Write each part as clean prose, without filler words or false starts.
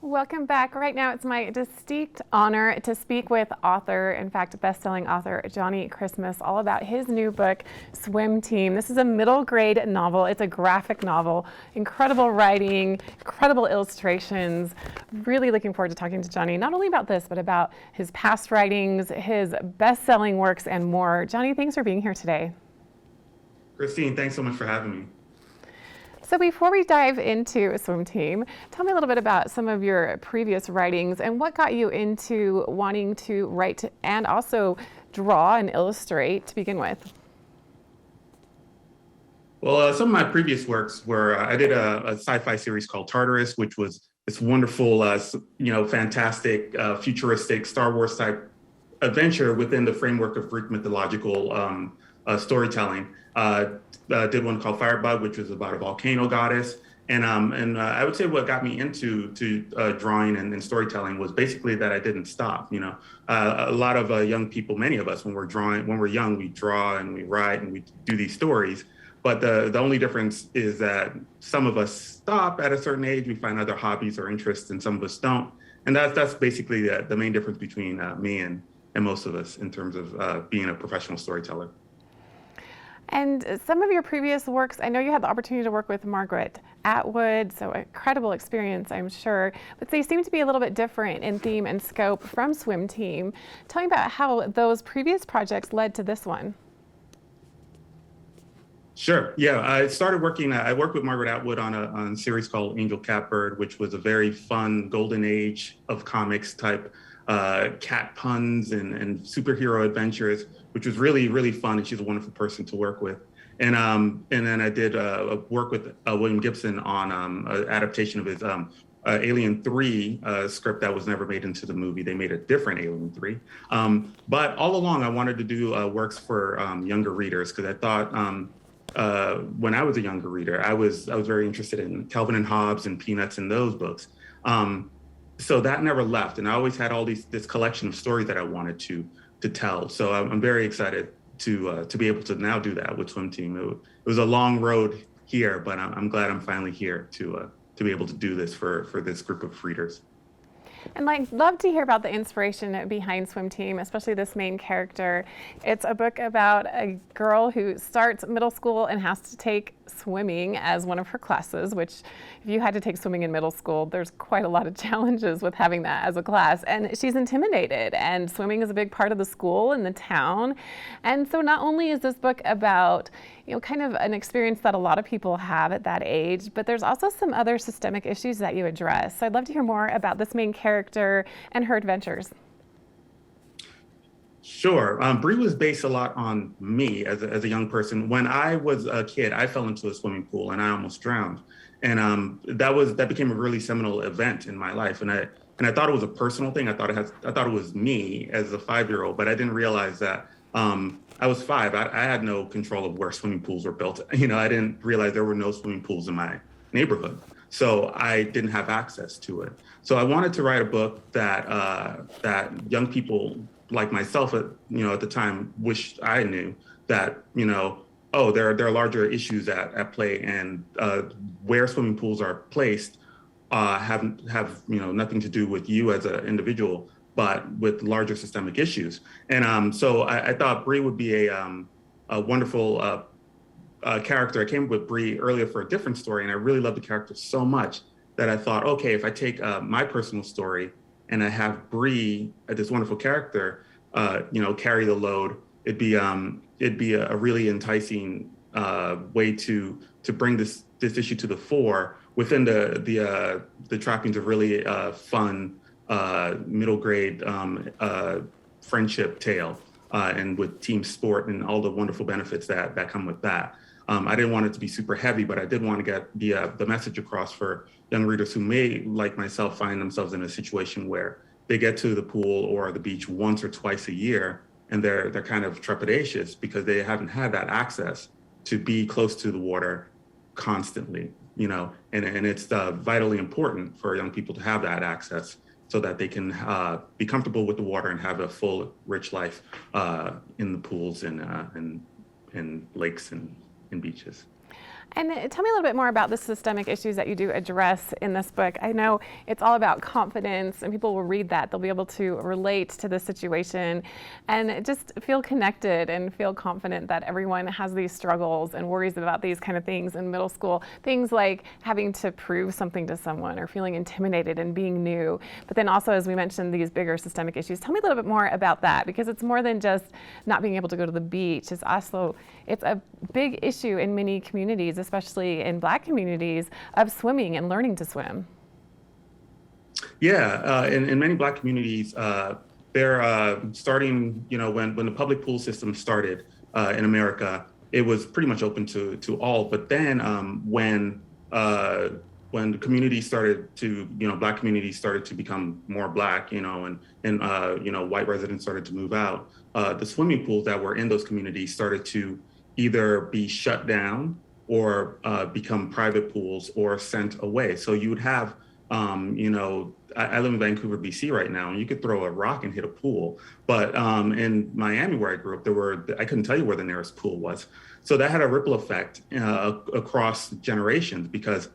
Welcome back. Right now, it's my distinct honor to speak with author, in fact, best-selling author Johnny Christmas, all about his new book, Swim Team. This is a middle grade novel. It's a graphic novel. Incredible writing, incredible illustrations. Really looking forward to talking to Johnny, not only about this, but about his past writings, his best-selling works, and more. Johnny, thanks for being here today. Christine, thanks so much for having me. So before we dive into Swim Team, tell me a little bit about some of your previous writings and what got you into wanting to write and also draw and illustrate to begin with. Well, some of my previous works were I did a sci-fi series called Tartarus, which was this wonderful, fantastic, futuristic Star Wars type adventure within the framework of Greek mythological storytelling. Did one called Firebug, which was about a volcano goddess. And I would say what got me into drawing and storytelling was basically that I didn't stop. A lot of young people, many of us, when we're young, we draw and we write and we do these stories. But the only difference is that some of us stop at a certain age. We find other hobbies or interests, and some of us don't. And that's basically the main difference between me and most of us in terms of being a professional storyteller. And some of your previous works, I know you had the opportunity to work with Margaret Atwood, so incredible experience, I'm sure, but they seem to be a little bit different in theme and scope from Swim Team. Tell me about how those previous projects led to this one. Sure. Yeah, I worked with Margaret Atwood on a series called Angel Catbird, which was a very fun golden age of comics type cat puns and superhero adventures, which was really, really fun. And she's a wonderful person to work with. And then I did work with William Gibson on an adaptation of his Alien 3 script that was never made into the movie. They made a different Alien 3. But all along, I wanted to do works for younger readers because I thought when I was a younger reader, I was very interested in Calvin and Hobbes and Peanuts and those books. So that never left, and I always had this collection of stories that I wanted to tell. So I'm very excited to be able to now do that with Swim Team. It was a long road here, but I'm glad I'm finally here to be able to do this for this group of readers. And I'd love to hear about the inspiration behind Swim Team, especially this main character. It's a book about a girl who starts middle school and has to take swimming as one of her classes, which if you had to take swimming in middle school, there's quite a lot of challenges with having that as a class. And she's intimidated, and swimming is a big part of the school and the town. And so not only is this book about, kind of an experience that a lot of people have at that age, but there's also some other systemic issues that you address. So I'd love to hear more about this main character and her adventures. Sure. Bree was based a lot on me as a young person. When I was a kid, I fell into a swimming pool and I almost drowned. And that became a really seminal event in my life. And I thought it was a personal thing. I thought it was me as a 5-year-old, but I didn't realize that I was 5. I had no control of where swimming pools were built. I didn't realize there were no swimming pools in my neighborhood. So I didn't have access to it. So I wanted to write a book that young people like myself at the time wished I knew that, oh, there are larger issues at play, and where swimming pools are placed have nothing to do with you as an individual, but with larger systemic issues. And so I thought Bree would be a wonderful character. I came up with Bree earlier for a different story, and I really loved the character so much that I thought, okay, if I take my personal story and I have Bree, this wonderful character, carry the load, it'd be a really enticing way to bring this issue to the fore within the trappings of really fun middle grade friendship tale, and with team sport and all the wonderful benefits that come with that. I didn't want it to be super heavy, but I did want to get the message across for young readers who may, like myself, find themselves in a situation where they get to the pool or the beach once or twice a year, and they're kind of trepidatious because they haven't had that access to be close to the water constantly, and it's vitally important for young people to have that access so that they can be comfortable with the water and have a full, rich life in the pools and lakes and beaches. And tell me a little bit more about the systemic issues that you do address in this book. I know it's all about confidence, and people will read that. They'll be able to relate to the situation and just feel connected and feel confident that everyone has these struggles and worries about these kind of things in middle school. Things like having to prove something to someone or feeling intimidated and being new. But then also, as we mentioned, these bigger systemic issues. Tell me a little bit more about that, because it's more than just not being able to go to the beach. It's a big issue in many communities, especially in Black communities, of swimming and learning to swim. Yeah, in many Black communities, they're starting, when the public pool system started in America, it was pretty much open to all. But then when the community started to, Black communities started to become more Black, and white residents started to move out, the swimming pools that were in those communities started to either be shut down or become private pools or sent away. So you would have, I live in Vancouver, BC right now, and you could throw a rock and hit a pool. But in Miami, where I grew up, I couldn't tell you where the nearest pool was. So that had a ripple effect across generations, because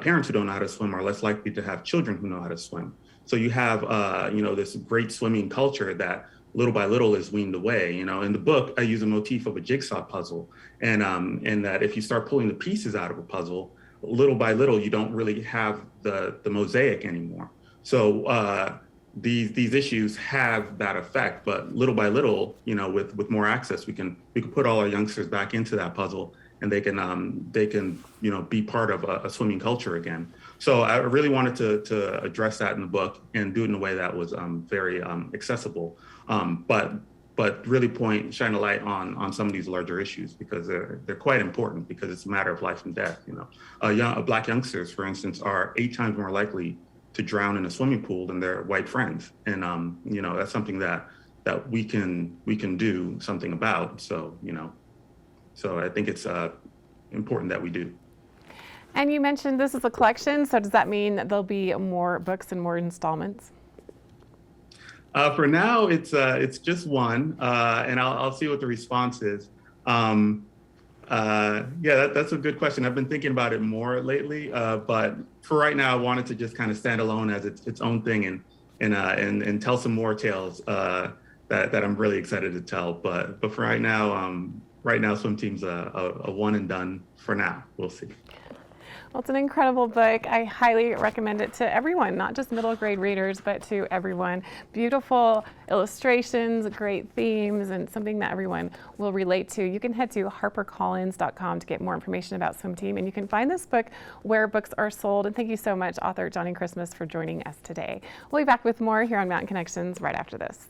parents who don't know how to swim are less likely to have children who know how to swim. So you have, this great swimming culture that little by little is weaned away. In the book, I use a motif of a jigsaw puzzle, and that if you start pulling the pieces out of a puzzle, little by little, you don't really have the mosaic anymore. So these issues have that effect, but little by little, with more access, we can put all our youngsters back into that puzzle, and they can be part of a swimming culture again. So I really wanted to address that in the book and do it in a way that was very accessible, but really shine a light on some of these larger issues, because they're quite important, because it's a matter of life and death. Black youngsters, for instance, are 8 times more likely to drown in a swimming pool than their white friends, and that's something that we can do something about. So I think it's important that we do. And you mentioned this is a collection, so does that mean that there'll be more books and more installments? For now, it's just one, and I'll see what the response is. That's a good question. I've been thinking about it more lately, but for right now, I wanted to just kind of stand alone as its own thing and tell some more tales that I'm really excited to tell. But for right now, Swim Team's a one and done for now. We'll see. Well, it's an incredible book. I highly recommend it to everyone, not just middle grade readers, but to everyone. Beautiful illustrations, great themes, and something that everyone will relate to. You can head to harpercollins.com to get more information about Swim Team, and you can find this book where books are sold. And thank you so much, author Johnny Christmas, for joining us today. We'll be back with more here on Mountain Connections right after this.